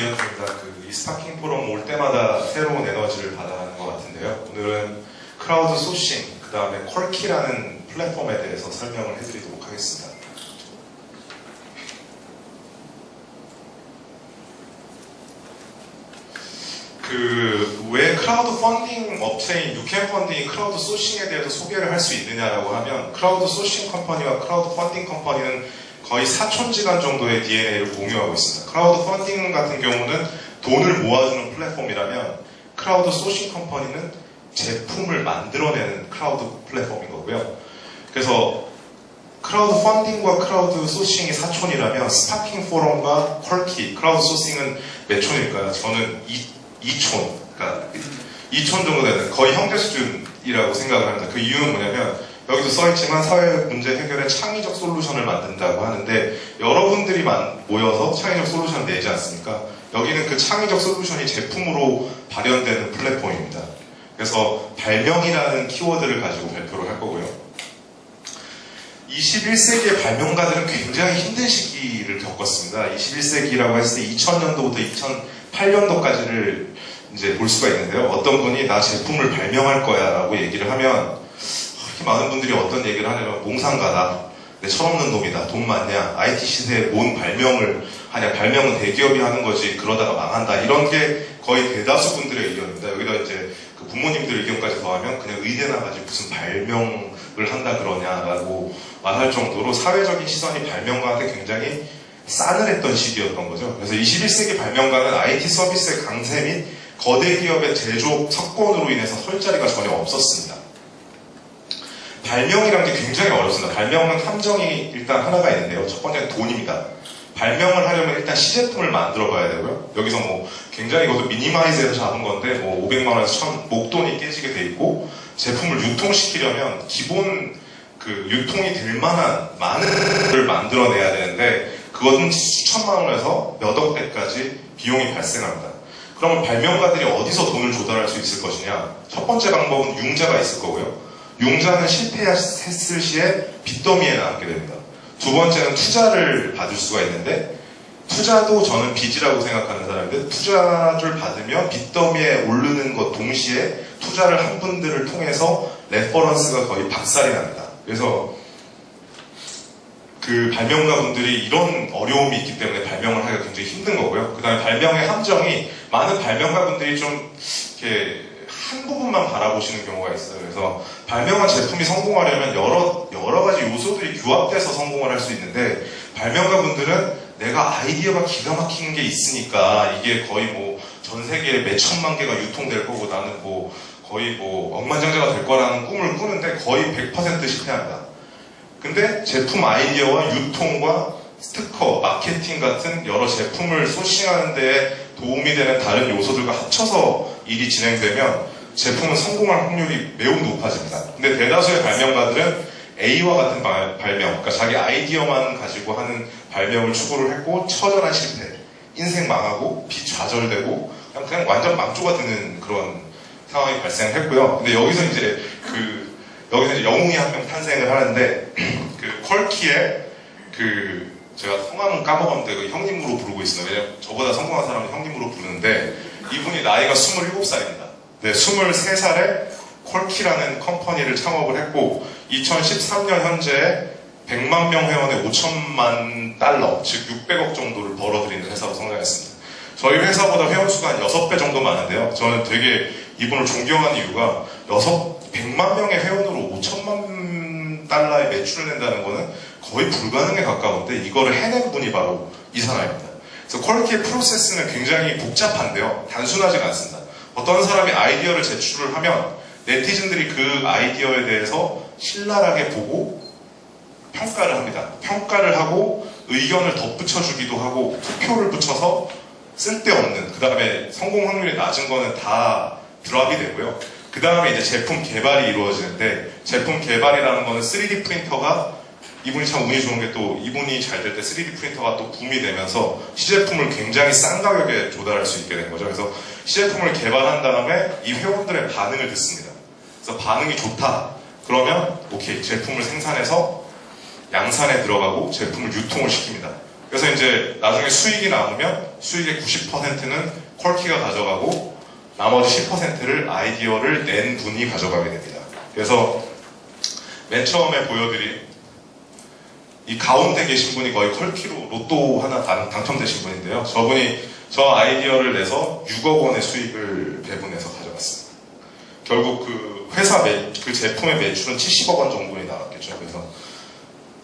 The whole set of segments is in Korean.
이현주입니다. 이 스파킹 포럼 올 때마다 새로운 에너지를 받아가는 것 같은데요. 오늘은 크라우드 소싱, 그 다음에 퀄키라는 플랫폼에 대해서 설명을 해드리도록 하겠습니다. 왜 크라우드 펀딩 업체인 유캔 펀딩이 크라우드 소싱에 대해서 소개를 할 수 있느냐라고 하면, 크라우드 소싱 컴퍼니와 크라우드 펀딩 컴퍼니는 거의 사촌지간 정도의 DNA를 공유하고 있습니다. 크라우드 펀딩 같은 경우는 돈을 모아주는 플랫폼이라면, 크라우드 소싱 컴퍼니는 제품을 만들어내는 크라우드 플랫폼인 거고요. 그래서 크라우드 펀딩과 크라우드 소싱이 사촌이라면, 스파킹 포럼과 퀄키, 크라우드 소싱은 몇 촌일까요? 저는 2촌, 그러니까 2촌 정도 되는 거의 형제 수준이라고 생각을 합니다. 그 이유는 뭐냐면, 여기도 써있지만 사회 문제 해결에 창의적 솔루션을 만든다고 하는데, 여러분들이 모여서 창의적 솔루션을 내지 않습니까? 여기는 그 창의적 솔루션이 제품으로 발현되는 플랫폼입니다. 그래서 발명이라는 키워드를 가지고 발표를 할 거고요. 21세기의 발명가들은 굉장히 힘든 시기를 겪었습니다. 21세기라고 했을 때 2000년도부터 2008년도까지를 이제 볼 수가 있는데요. 어떤 분이 나 제품을 발명할 거야 라고 얘기를 하면, 그렇게 많은 분들이 어떤 얘기를 하냐면, 몽상가다, 내 철없는 놈이다, 돈 많냐, IT 시대에 뭔 발명을 하냐, 발명은 대기업이 하는 거지, 그러다가 망한다, 이런 게 거의 대다수 분들의 의견입니다. 여기다 이제 그 부모님들 의견까지 더하면 그냥 의대 나가지 무슨 발명을 한다 그러냐라고 말할 정도로 사회적인 시선이 발명가한테 굉장히 싸늘했던 시기였던 거죠. 그래서 21세기 발명가는 IT 서비스의 강세 및 거대 기업의 제조업 석권으로 인해서 설 자리가 전혀 없었습니다. 발명이란 게 굉장히 어렵습니다. 발명은 함정이 일단 하나가 있는데요. 첫 번째는 돈입니다. 발명을 하려면 일단 시제품을 만들어 봐야 되고요. 여기서 굉장히 이것도 미니마이즈해서 잡은 건데 500만 원에서 1000 목돈이 깨지게 돼 있고, 제품을 유통시키려면 기본 유통이 될 만한 많은 걸 만들어내야 되는데, 그것은 수천만 원에서 몇억 대까지 비용이 발생합니다. 그러면 발명가들이 어디서 돈을 조달할 수 있을 것이냐? 첫 번째 방법은 융자가 있을 거고요. 융자는 실패했을 시에 빚더미에 남게 됩니다. 두 번째는 투자를 받을 수가 있는데, 투자도 저는 빚이라고 생각하는 사람인데, 투자를 받으면 빚더미에 오르는 것 동시에 투자를 한 분들을 통해서 레퍼런스가 거의 박살이 납니다. 그래서 그 발명가분들이 이런 어려움이 있기 때문에 발명을 하기가 굉장히 힘든 거고요. 그 다음에 발명의 함정이, 많은 발명가분들이 좀 이렇게 한 부분만 바라보시는 경우가 있어요. 그래서 발명한 제품이 성공하려면 여러 가지 요소들이 규합돼서 성공을 할 수 있는데, 발명가분들은 내가 아이디어가 기가 막힌 게 있으니까 이게 거의 전 세계에 몇 천만 개가 유통될 거고 나는 거의 억만장자가 될 거라는 꿈을 꾸는데 거의 100% 실패합니다. 근데 제품 아이디어와 유통과 스티커, 마케팅 같은 여러 제품을 소싱하는 데 도움이 되는 다른 요소들과 합쳐서 일이 진행되면 제품은 성공할 확률이 매우 높아집니다. 근데 대다수의 발명가들은 A와 같은 발명, 그러니까 자기 아이디어만 가지고 하는 발명을 추구를 했고, 처절한 실패, 인생 망하고, 빚 좌절되고, 그냥 완전 망조가 되는 그런 상황이 발생했고요. 근데 여기서 이제 영웅이 한 명 탄생을 하는데, 퀄키의 제가 성함은 까먹었는데 형님으로 부르고 있습니다. 왜냐면 저보다 성공한 사람은 형님으로 부르는데, 이분이 나이가 27살입니다. 네, 23살에 퀄키라는 컴퍼니를 창업을 했고, 2013년 현재 100만 명 회원에 5천만 달러, 즉 600억 정도를 벌어들이는 회사로 성장했습니다. 저희 회사보다 회원 수가 한 6배 정도 많은데요. 저는 되게 이분을 존경하는 이유가 100만 명의 회원으로 5천만 달러의 매출을 낸다는 거는 거의 불가능에 가까운데, 이거를 해낸 분이 바로 이 사람입니다. 그래서 퀄키의 프로세스는 굉장히 복잡한데요. 단순하지가 않습니다. 어떤 사람이 아이디어를 제출을 하면 네티즌들이 그 아이디어에 대해서 신랄하게 보고 평가를 합니다. 평가를 하고 의견을 덧붙여주기도 하고 투표를 붙여서 쓸데없는, 그 다음에 성공 확률이 낮은 거는 다 드랍이 되고요. 그 다음에 이제 제품 개발이 이루어지는데, 제품 개발이라는 거는 3D 프린터가, 이분이 참 운이 좋은 게 또 이분이 잘 될 때 3D 프린터가 또 붐이 되면서 시제품을 굉장히 싼 가격에 조달할 수 있게 된 거죠. 그래서 시제품을 개발한 다음에 이 회원들의 반응을 듣습니다. 그래서 반응이 좋다. 그러면 오케이, 제품을 생산해서 양산에 들어가고 제품을 유통을 시킵니다. 그래서 이제 나중에 수익이 남으면 수익의 90%는 퀄키가 가져가고 나머지 10%를 아이디어를 낸 분이 가져가게 됩니다. 그래서 맨 처음에 보여드린 이 가운데 계신 분이 거의 퀄키로 로또 하나 당첨되신 분인데요. 저분이 저 아이디어를 내서 6억 원의 수익을 배분해서 가져갔습니다. 결국 그 회사 그 제품의 매출은 70억 원 정도에 나왔겠죠. 그래서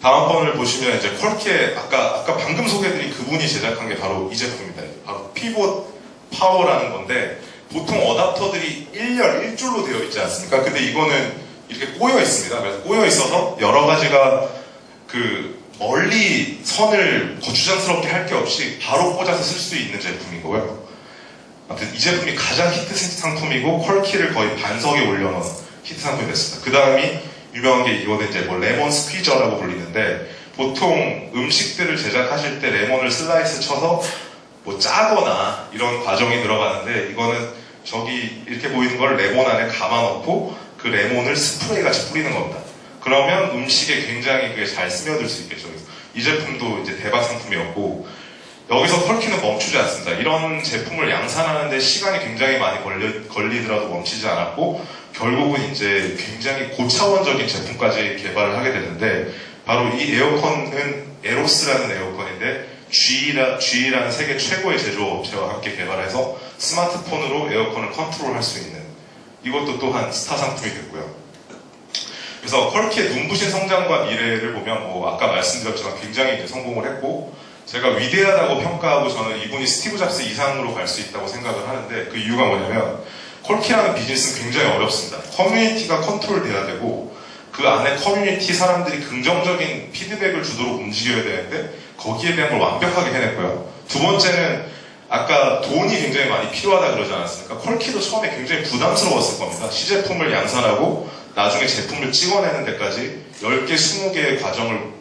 다음번을 보시면 이제 퀄키의 아까 방금 소개해드린 그분이 제작한 게 바로 이 제품입니다. 바로 피봇 파워라는 건데 보통 어댑터들이 1줄로 되어 있지 않습니까? 근데 이거는 이렇게 꼬여 있습니다. 그래서 꼬여 있어서 여러 가지가 멀리 선을 거추장스럽게 할 게 없이 바로 꽂아서 쓸 수 있는 제품인 거고요. 아무튼 이 제품이 가장 히트 상품이고 퀄키를 거의 반석에 올려놓은 히트 상품이 됐습니다. 그 다음이 유명한 게 이거는 이제 레몬 스퀴저라고 불리는데 보통 음식들을 제작하실 때 레몬을 슬라이스 쳐서 짜거나 이런 과정이 들어가는데 이거는 저기 이렇게 보이는 걸 레몬 안에 감아놓고 그 레몬을 스프레이 같이 뿌리는 겁니다. 그러면 음식에 굉장히 그게 잘 스며들 수 있겠죠. 이 제품도 이제 대박 상품이었고 여기서 퀄키는 멈추지 않습니다. 이런 제품을 양산하는데 시간이 굉장히 많이 걸리더라도 멈추지 않았고 결국은 이제 굉장히 고차원적인 제품까지 개발을 하게 되는데 바로 이 에어컨은 에로스라는 에어컨인데 GE라는 세계 최고의 제조업체와 함께 개발해서 스마트폰으로 에어컨을 컨트롤할 수 있는 이것도 또한 스타 상품이 됐고요. 그래서 퀄키의 눈부신 성장과 미래를 보면 아까 말씀드렸지만 굉장히 이제 성공을 했고 제가 위대하다고 평가하고 저는 이분이 스티브 잡스 이상으로 갈 수 있다고 생각을 하는데 그 이유가 뭐냐면 퀄키라는 비즈니스는 굉장히 어렵습니다. 커뮤니티가 컨트롤돼야 되고 그 안에 커뮤니티 사람들이 긍정적인 피드백을 주도록 움직여야 되는데 거기에 대한 걸 완벽하게 해냈고요. 두 번째는 아까 돈이 굉장히 많이 필요하다 그러지 않았습니까? 퀄키도 처음에 굉장히 부담스러웠을 겁니다. 시제품을 양산하고 나중에 제품을 찍어내는 데까지 10개, 20개의 과정을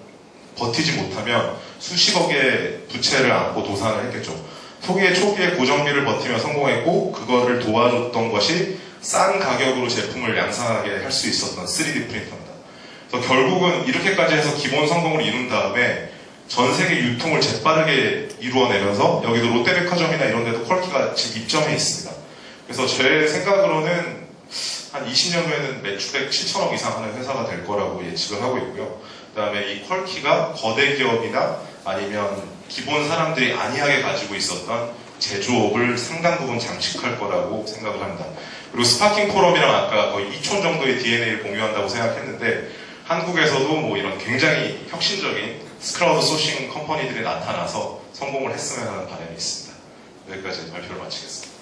버티지 못하면 수십억의 부채를 안고 도산을 했겠죠. 초기에 고정비를 버티며 성공했고 그거를 도와줬던 것이 싼 가격으로 제품을 양산하게 할 수 있었던 3D 프린터입니다. 그래서 결국은 이렇게까지 해서 기본 성공을 이룬 다음에 전 세계 유통을 재빠르게 이루어내면서 여기도 롯데백화점이나 이런 데도 퀄키가 지금 입점해 있습니다. 그래서 제 생각으로는 한 20년 후에는 매출액 7천억 이상 하는 회사가 될 거라고 예측을 하고 있고요. 그 다음에 이 퀄키가 거대 기업이나 아니면 기본 사람들이 안이하게 가지고 있었던 제조업을 상당 부분 장식할 거라고 생각을 합니다. 그리고 스파킹 포럼이랑 아까 거의 2촌 정도의 DNA를 공유한다고 생각했는데 한국에서도 이런 굉장히 혁신적인 스크라우드 소싱 컴퍼니들이 나타나서 성공을 했으면 하는 바람이 있습니다. 여기까지 발표를 마치겠습니다.